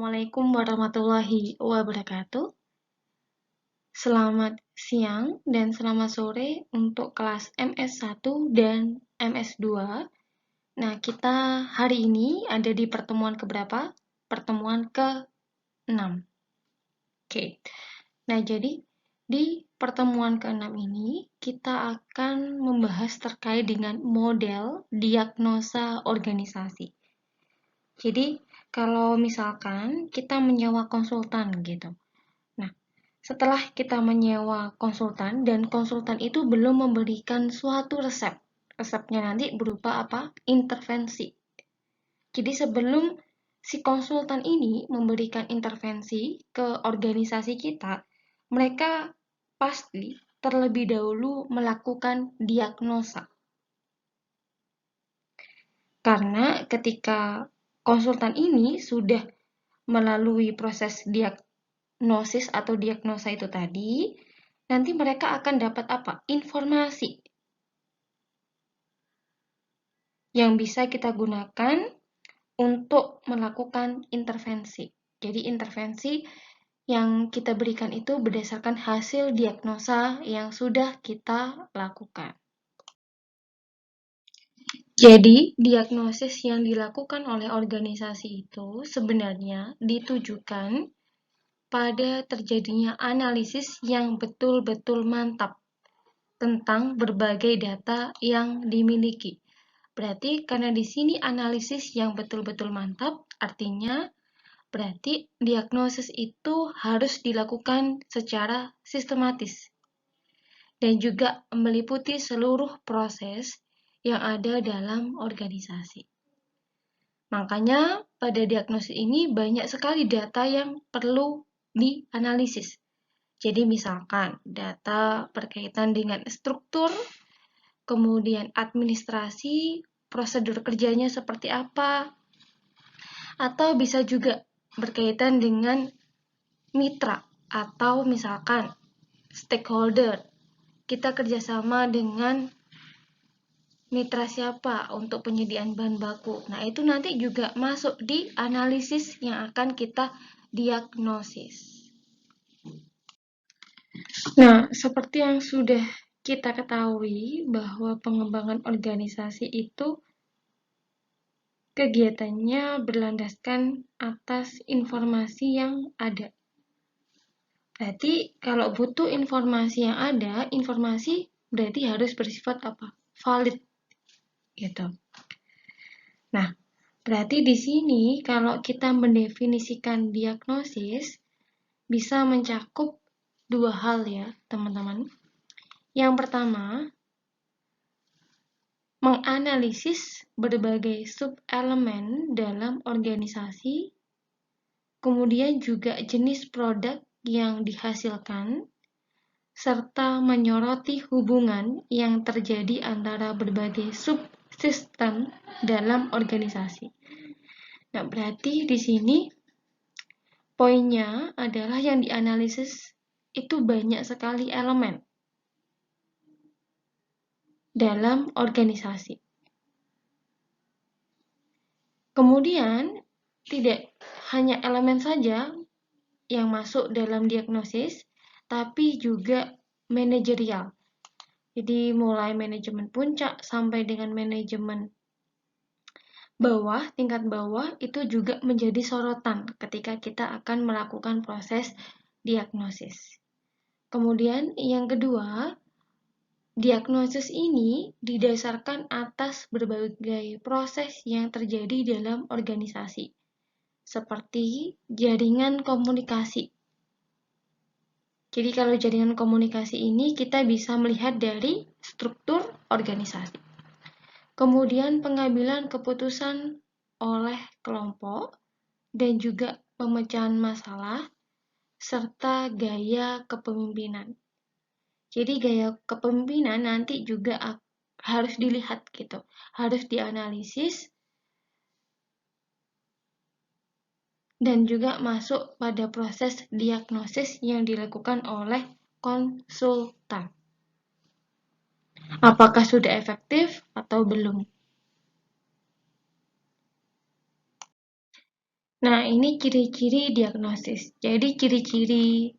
Assalamualaikum warahmatullahi wabarakatuh. Selamat siang dan selamat sore untuk kelas MS1 dan MS2. Nah, kita hari ini ada di pertemuan keberapa? Pertemuan ke-6. Oke. Nah, jadi di pertemuan ke-6 ini kita akan membahas terkait dengan model diagnosa organisasi. Jadi, kalau misalkan kita menyewa konsultan gitu. Nah, setelah kita menyewa konsultan dan konsultan itu belum memberikan suatu resep. Resepnya nanti berupa apa? Intervensi. Jadi sebelum si konsultan ini memberikan intervensi ke organisasi kita, mereka pasti terlebih dahulu melakukan diagnosa. Karena ketika konsultan ini sudah melalui proses diagnosis atau diagnosa itu tadi, nanti mereka akan dapat apa? Informasi yang bisa kita gunakan untuk melakukan intervensi. Jadi intervensi yang kita berikan itu berdasarkan hasil diagnosa yang sudah kita lakukan. Jadi, diagnosis yang dilakukan oleh organisasi itu sebenarnya ditujukan pada terjadinya analisis yang betul-betul mantap tentang berbagai data yang dimiliki. Berarti karena di sini analisis yang betul-betul mantap, artinya berarti diagnosis itu harus dilakukan secara sistematis dan juga meliputi seluruh proses yang ada dalam organisasi. Makanya pada diagnosis ini banyak sekali data yang perlu dianalisis. Jadi misalkan data berkaitan dengan struktur, kemudian administrasi, prosedur kerjanya seperti apa, atau bisa juga berkaitan dengan mitra atau misalkan stakeholder. Kita kerjasama dengan mitra siapa untuk penyediaan bahan baku. Nah, itu nanti juga masuk di analisis yang akan kita diagnosis. Nah, seperti yang sudah kita ketahui bahwa pengembangan organisasi itu kegiatannya berlandaskan atas informasi yang ada. Berarti kalau butuh informasi yang ada, informasi berarti harus bersifat apa? Valid. Gitu. Nah, berarti di sini kalau kita mendefinisikan diagnosis bisa mencakup dua hal ya, teman-teman. Yang pertama, menganalisis berbagai sub-elemen dalam organisasi, kemudian juga jenis produk yang dihasilkan, serta menyoroti hubungan yang terjadi antara berbagai subsistem dalam organisasi. Nah, berarti di sini poinnya adalah yang dianalisis itu banyak sekali elemen dalam organisasi. Kemudian, tidak hanya elemen saja yang masuk dalam diagnosis, tapi juga manajerial. Jadi mulai manajemen puncak sampai dengan manajemen bawah, tingkat bawah itu juga menjadi sorotan ketika kita akan melakukan proses diagnosis. Kemudian yang kedua, diagnosis ini didasarkan atas berbagai proses yang terjadi dalam organisasi, seperti jaringan komunikasi. Jadi kalau jaringan komunikasi ini kita bisa melihat dari struktur organisasi. Kemudian pengambilan keputusan oleh kelompok dan juga pemecahan masalah serta gaya kepemimpinan. Jadi gaya kepemimpinan nanti juga harus dilihat gitu, harus dianalisis dan juga masuk pada proses diagnosis yang dilakukan oleh konsultan. Apakah sudah efektif atau belum? Nah, ini ciri-ciri diagnosis. Jadi, ciri-ciri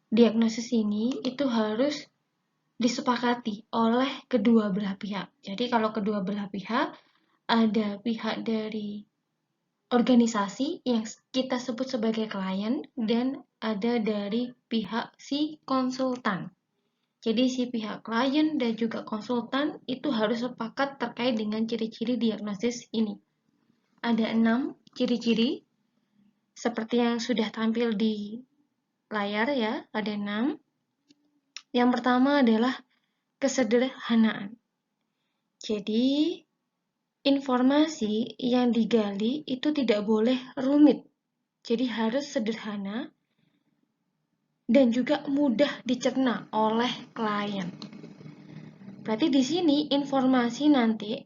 diagnosis ini itu harus disepakati oleh kedua belah pihak. Jadi, kalau kedua belah pihak, ada pihak dari organisasi yang kita sebut sebagai klien dan ada dari pihak si konsultan. Jadi si pihak klien dan juga konsultan itu harus sepakat terkait dengan ciri-ciri diagnosis ini. Ada 6 ciri-ciri seperti yang sudah tampil di layar ya, ada 6. Yang pertama adalah kesederhanaan. Jadi informasi yang digali itu tidak boleh rumit. Jadi harus sederhana dan juga mudah dicerna oleh klien. Berarti di sini informasi nanti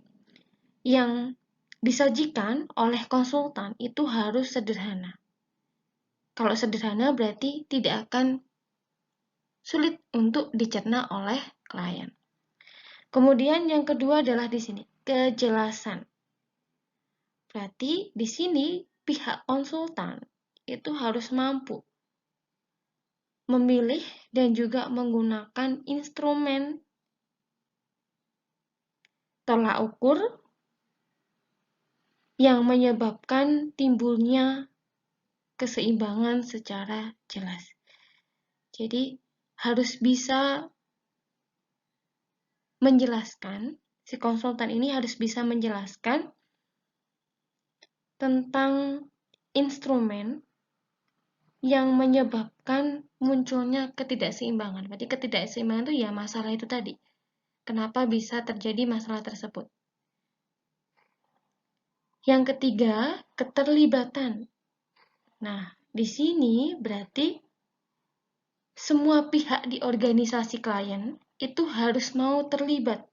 yang disajikan oleh konsultan itu harus sederhana. Kalau sederhana berarti tidak akan sulit untuk dicerna oleh klien. Kemudian yang kedua adalah di sini, kejelasan. Berarti di sini pihak konsultan itu harus mampu memilih dan juga menggunakan instrumen tolak ukur yang menyebabkan timbulnya keseimbangan secara jelas. Jadi harus bisa menjelaskan, si konsultan ini harus bisa menjelaskan tentang instrumen yang menyebabkan munculnya ketidakseimbangan. Berarti ketidakseimbangan itu ya masalah itu tadi. Kenapa bisa terjadi masalah tersebut? Yang ketiga, keterlibatan. Nah, di sini berarti semua pihak di organisasi klien itu harus mau terlibat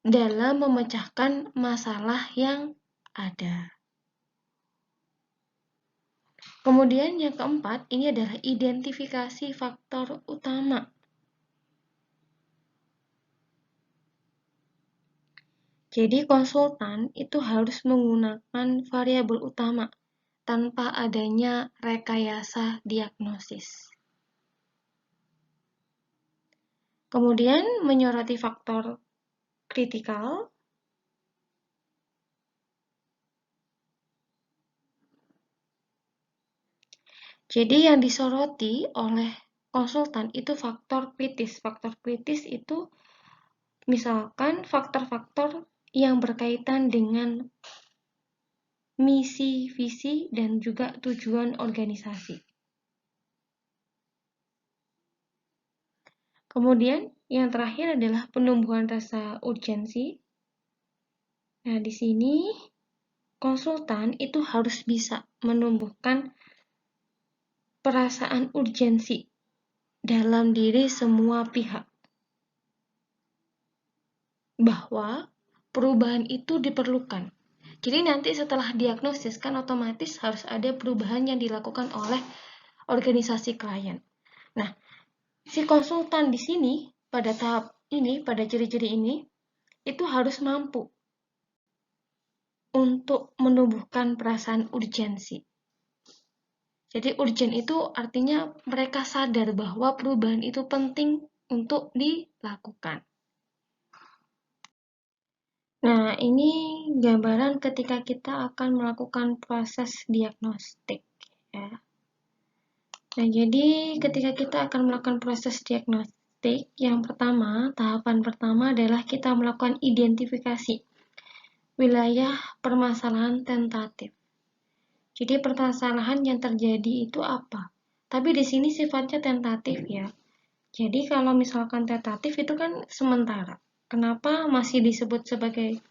dalam memecahkan masalah yang ada. Kemudian yang keempat, ini adalah identifikasi faktor utama. Jadi konsultan itu harus menggunakan variabel utama tanpa adanya rekayasa diagnosis. Kemudian menyoroti faktor kritikal. Jadi yang disoroti oleh konsultan itu faktor kritis. Faktor kritis itu misalkan faktor-faktor yang berkaitan dengan misi, visi, dan juga tujuan organisasi. Kemudian yang terakhir adalah penumbuhan rasa urgensi. Nah, di sini konsultan itu harus bisa menumbuhkan perasaan urgensi dalam diri semua pihak bahwa perubahan itu diperlukan. Jadi nanti setelah diagnosis kan otomatis harus ada perubahan yang dilakukan oleh organisasi klien. Nah, si konsultan di sini pada tahap ini, pada ciri-ciri ini itu harus mampu untuk menumbuhkan perasaan urgensi. Jadi urgent itu artinya mereka sadar bahwa perubahan itu penting untuk dilakukan. Nah, ini gambaran ketika kita akan melakukan proses diagnostik ya. Nah, jadi ketika kita akan melakukan proses diagnostik, yang pertama, tahapan pertama adalah kita melakukan identifikasi wilayah permasalahan tentatif. Jadi permasalahan yang terjadi itu apa? Tapi di sini sifatnya tentatif ya. Jadi kalau misalkan tentatif itu kan sementara. Kenapa masih disebut sebagai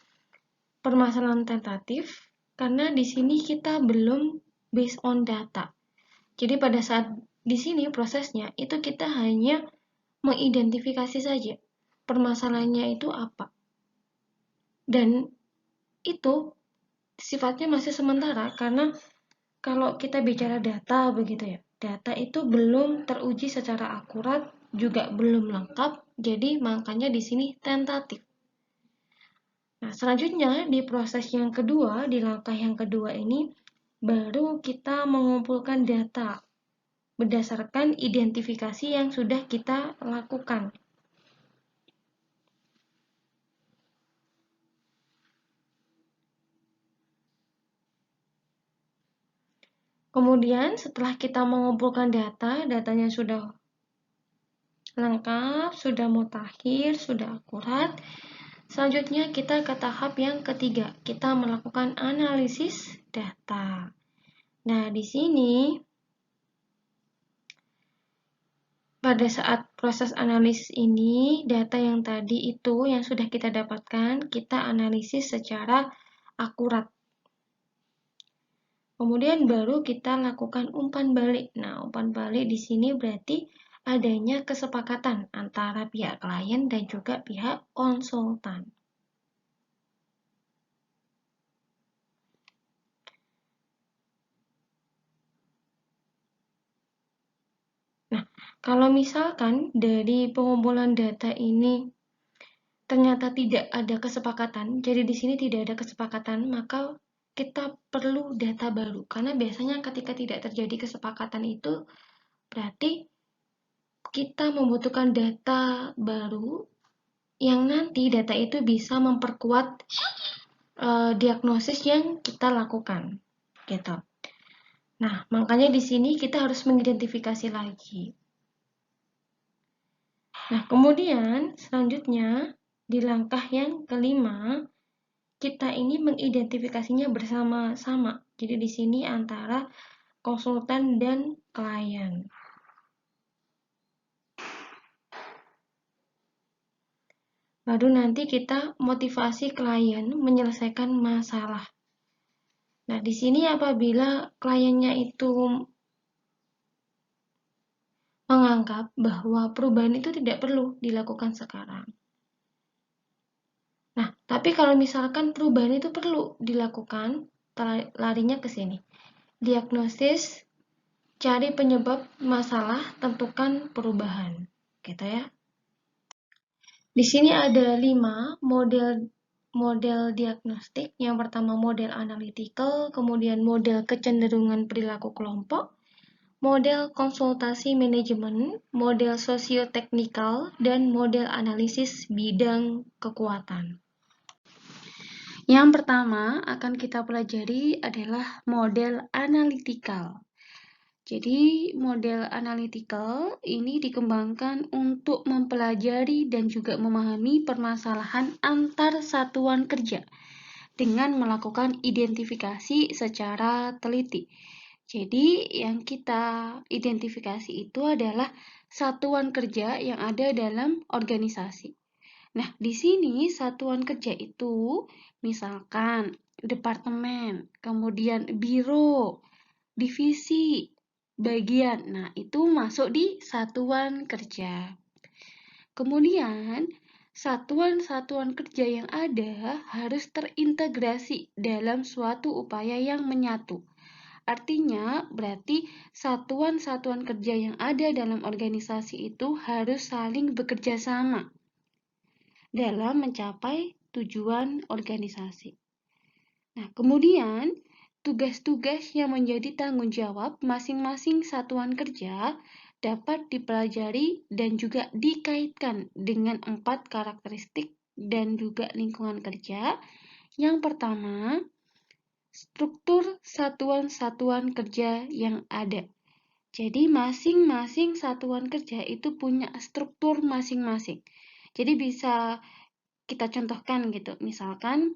permasalahan tentatif? Karena di sini kita belum based on data. Jadi pada saat di sini prosesnya itu kita hanya mengidentifikasi saja permasalahannya itu apa. Dan itu sifatnya masih sementara karena kalau kita bicara data begitu ya, data itu belum teruji secara akurat, juga belum lengkap, jadi makanya di sini tentatif. Nah, selanjutnya di proses yang kedua, di langkah yang kedua ini, baru kita mengumpulkan data berdasarkan identifikasi yang sudah kita lakukan. Kemudian setelah kita mengumpulkan data, datanya sudah lengkap, sudah mutakhir, sudah akurat. Selanjutnya kita ke tahap yang ketiga, kita melakukan analisis data. Nah, di sini pada saat proses analisis ini, data yang tadi itu yang sudah kita dapatkan, kita analisis secara akurat. Kemudian baru kita lakukan umpan balik. Nah, umpan balik di sini berarti adanya kesepakatan antara pihak klien dan juga pihak konsultan. Nah, kalau misalkan dari pengumpulan data ini ternyata tidak ada kesepakatan, jadi di sini tidak ada kesepakatan, maka kita perlu data baru. Karena biasanya ketika tidak terjadi kesepakatan itu, berarti kita membutuhkan data baru yang nanti data itu bisa memperkuat diagnosis yang kita lakukan. Gitu. Nah, makanya di sini kita harus mengidentifikasi lagi. Nah, kemudian selanjutnya di langkah yang kelima, kita ini mengidentifikasinya bersama-sama. Jadi di sini antara konsultan dan klien. Baru nanti kita motivasi klien menyelesaikan masalah. Nah, di sini apabila kliennya itu menganggap bahwa perubahan itu tidak perlu dilakukan sekarang. Nah, tapi kalau misalkan perubahan itu perlu dilakukan, larinya ke sini. Diagnosis, cari penyebab masalah, tentukan perubahan. Gitu ya. Di sini ada 5 model diagnostik. Yang pertama model analytical, kemudian model kecenderungan perilaku kelompok, model konsultasi manajemen, model sosioteknikal, dan model analisis bidang kekuatan. Yang pertama akan kita pelajari adalah model analytical. Jadi, model analytical ini dikembangkan untuk mempelajari dan juga memahami permasalahan antar satuan kerja dengan melakukan identifikasi secara teliti. Jadi, yang kita identifikasi itu adalah satuan kerja yang ada dalam organisasi. Nah, di sini satuan kerja itu misalkan departemen, kemudian biro, divisi, bagian. Nah, itu masuk di satuan kerja. Kemudian, satuan-satuan kerja yang ada harus terintegrasi dalam suatu upaya yang menyatu. Artinya, berarti satuan-satuan kerja yang ada dalam organisasi itu harus saling bekerja sama dalam mencapai tujuan organisasi. Nah, kemudian tugas-tugas yang menjadi tanggung jawab masing-masing satuan kerja dapat dipelajari dan juga dikaitkan dengan 4 karakteristik dan juga lingkungan kerja. Yang pertama, struktur satuan-satuan kerja yang ada. Jadi masing-masing satuan kerja itu punya struktur masing-masing. Jadi bisa kita contohkan gitu. Misalkan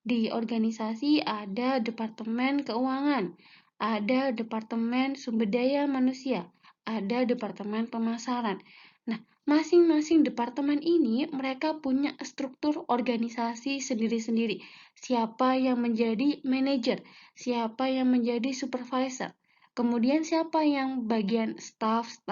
di organisasi ada departemen keuangan, ada departemen sumber daya manusia, ada departemen pemasaran. Nah, masing-masing departemen ini mereka punya struktur organisasi sendiri-sendiri. Siapa yang menjadi manajer, siapa yang menjadi supervisor, kemudian siapa yang bagian staff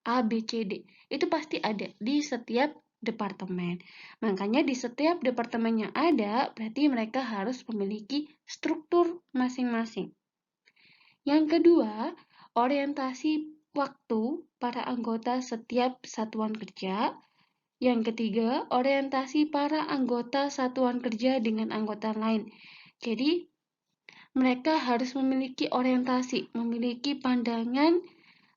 A, B, C, D. Itu pasti ada di setiap departemen. Makanya di setiap departemen yang ada, berarti mereka harus memiliki struktur masing-masing. Yang kedua, orientasi waktu para anggota setiap satuan kerja. Yang ketiga, orientasi para anggota satuan kerja dengan anggota lain. Jadi, mereka harus memiliki orientasi, memiliki pandangan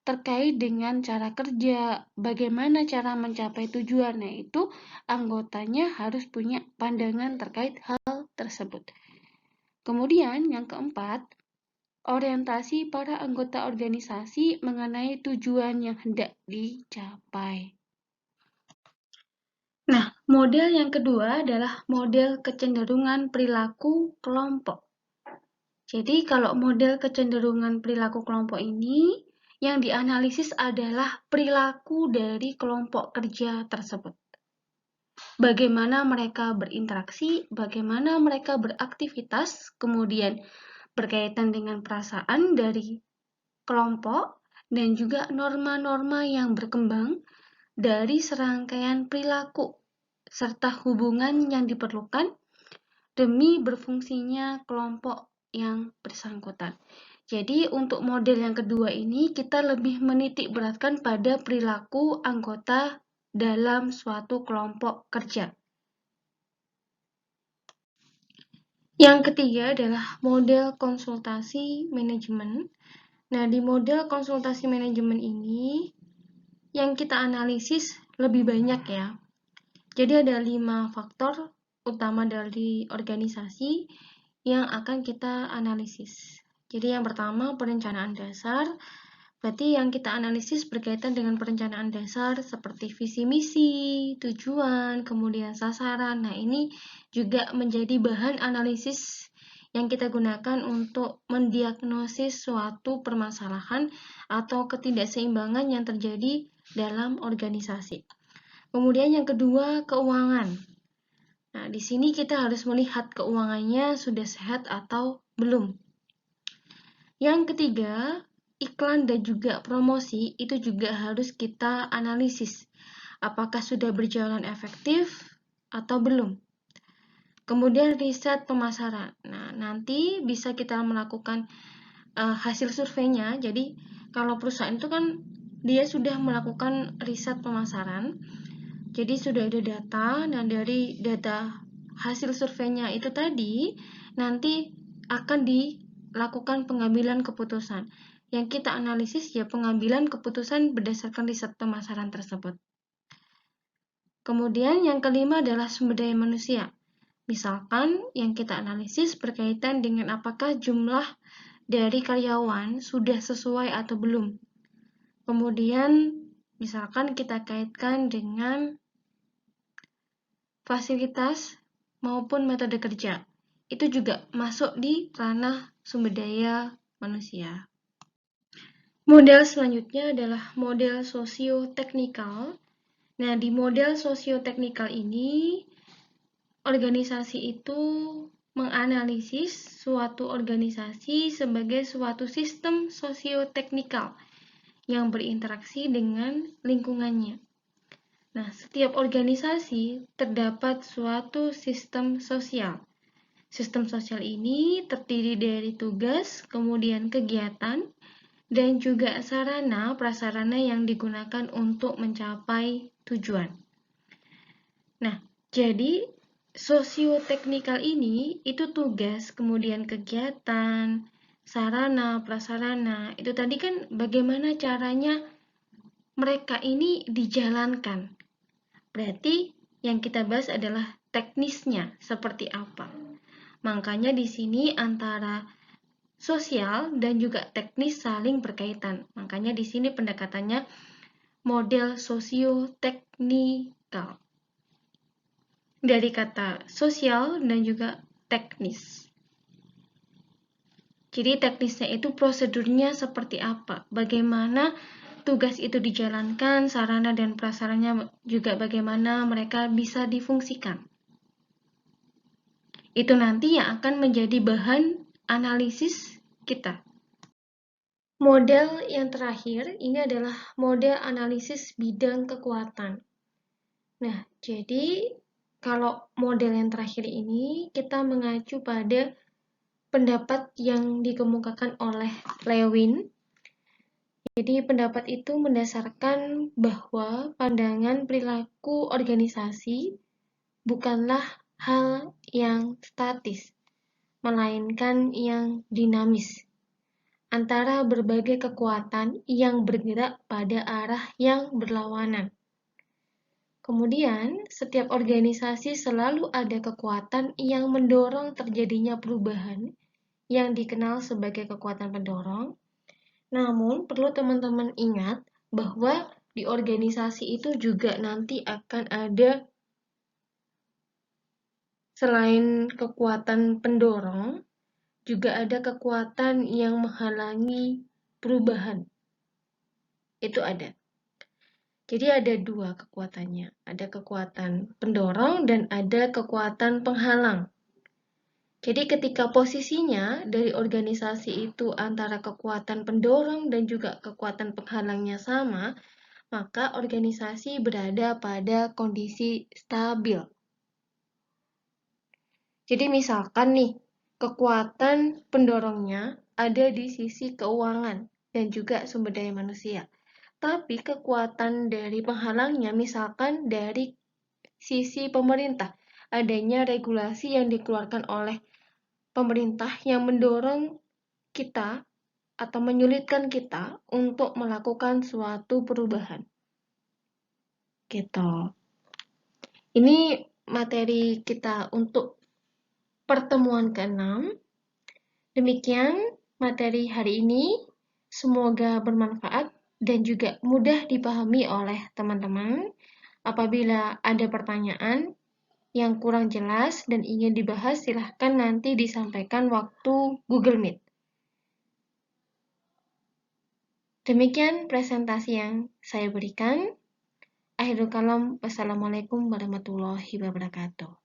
terkait dengan cara kerja, bagaimana cara mencapai tujuan. Nah, itu anggotanya harus punya pandangan terkait hal tersebut. Kemudian, yang keempat, orientasi para anggota organisasi mengenai tujuan yang hendak dicapai. Nah, model yang kedua adalah model kecenderungan perilaku kelompok. Jadi, kalau model kecenderungan perilaku kelompok ini, yang dianalisis adalah perilaku dari kelompok kerja tersebut. Bagaimana mereka berinteraksi, bagaimana mereka beraktivitas, kemudian berkaitan dengan perasaan dari kelompok, dan juga norma-norma yang berkembang dari serangkaian perilaku serta hubungan yang diperlukan demi berfungsinya kelompok yang bersangkutan. Jadi untuk model yang kedua ini kita lebih menitik beratkan pada perilaku anggota dalam suatu kelompok kerja. Yang ketiga adalah model konsultasi manajemen. Nah, di model konsultasi manajemen ini yang kita analisis lebih banyak ya. Jadi ada 5 faktor utama dari organisasi yang akan kita analisis. Jadi yang pertama perencanaan dasar. Berarti yang kita analisis berkaitan dengan perencanaan dasar seperti visi misi, tujuan, kemudian sasaran. Nah, ini juga menjadi bahan analisis yang kita gunakan untuk mendiagnosis suatu permasalahan atau ketidakseimbangan yang terjadi dalam organisasi. Kemudian yang kedua, keuangan. Nah, di sini kita harus melihat keuangannya sudah sehat atau belum. Yang ketiga, iklan dan juga promosi itu juga harus kita analisis. Apakah sudah berjalan efektif atau belum. Kemudian riset pemasaran. Nah, nanti bisa kita melakukan hasil surveinya. Jadi, kalau perusahaan itu kan dia sudah melakukan riset pemasaran. Jadi sudah ada data, dan dari data hasil surveinya itu tadi, nanti akan dilakukan pengambilan keputusan. Yang kita analisis ya pengambilan keputusan berdasarkan riset pemasaran tersebut. Kemudian yang kelima adalah sumber daya manusia. Misalkan yang kita analisis berkaitan dengan apakah jumlah dari karyawan sudah sesuai atau belum. Kemudian misalkan kita kaitkan dengan fasilitas maupun metode kerja. Itu juga masuk di ranah sumber daya manusia. Model selanjutnya adalah model sosio-teknikal. Nah, di model sosio-teknikal ini, organisasi itu menganalisis suatu organisasi sebagai suatu sistem sosio-teknikal yang berinteraksi dengan lingkungannya. Nah, setiap organisasi terdapat suatu sistem sosial. Sistem sosial ini terdiri dari tugas, kemudian kegiatan, dan juga sarana prasarana yang digunakan untuk mencapai tujuan. Nah, jadi sosioteknikal ini itu tugas, kemudian kegiatan, sarana prasarana. Itu tadi kan bagaimana caranya mereka ini dijalankan. Berarti yang kita bahas adalah teknisnya seperti apa. Makanya di sini antara sosial dan juga teknis saling berkaitan. Makanya di sini pendekatannya model sosio-teknikal. Dari kata sosial dan juga teknis. Jadi teknisnya itu prosedurnya seperti apa? Bagaimana tugas itu dijalankan, sarana dan prasarannya juga bagaimana mereka bisa difungsikan. Itu nanti yang akan menjadi bahan analisis kita. Model yang terakhir ini adalah model analisis bidang kekuatan. Nah, jadi kalau model yang terakhir ini kita mengacu pada pendapat yang dikemukakan oleh Lewin. Jadi pendapat itu mendasarkan bahwa pandangan perilaku organisasi bukanlah hal yang statis, melainkan yang dinamis antara berbagai kekuatan yang bergerak pada arah yang berlawanan. Kemudian, setiap organisasi selalu ada kekuatan yang mendorong terjadinya perubahan yang dikenal sebagai kekuatan pendorong. Namun, perlu teman-teman ingat bahwa di organisasi itu juga nanti akan ada selain kekuatan pendorong, juga ada kekuatan yang menghalangi perubahan. Itu ada. Jadi ada dua kekuatannya. Ada kekuatan pendorong dan ada kekuatan penghalang. Jadi ketika posisinya dari organisasi itu antara kekuatan pendorong dan juga kekuatan penghalangnya sama, maka organisasi berada pada kondisi stabil. Jadi misalkan nih, kekuatan pendorongnya ada di sisi keuangan dan juga sumber daya manusia. Tapi kekuatan dari penghalangnya misalkan dari sisi pemerintah, adanya regulasi yang dikeluarkan oleh pemerintah yang mendorong kita atau menyulitkan kita untuk melakukan suatu perubahan. Gitu. Ini materi kita untuk pertemuan ke-6. Demikian materi hari ini. Semoga bermanfaat dan juga mudah dipahami oleh teman-teman. Apabila ada pertanyaan yang kurang jelas dan ingin dibahas, silahkan nanti disampaikan waktu Google Meet. Demikian presentasi yang saya berikan. Akhirul kalam, wassalamualaikum warahmatullahi wabarakatuh.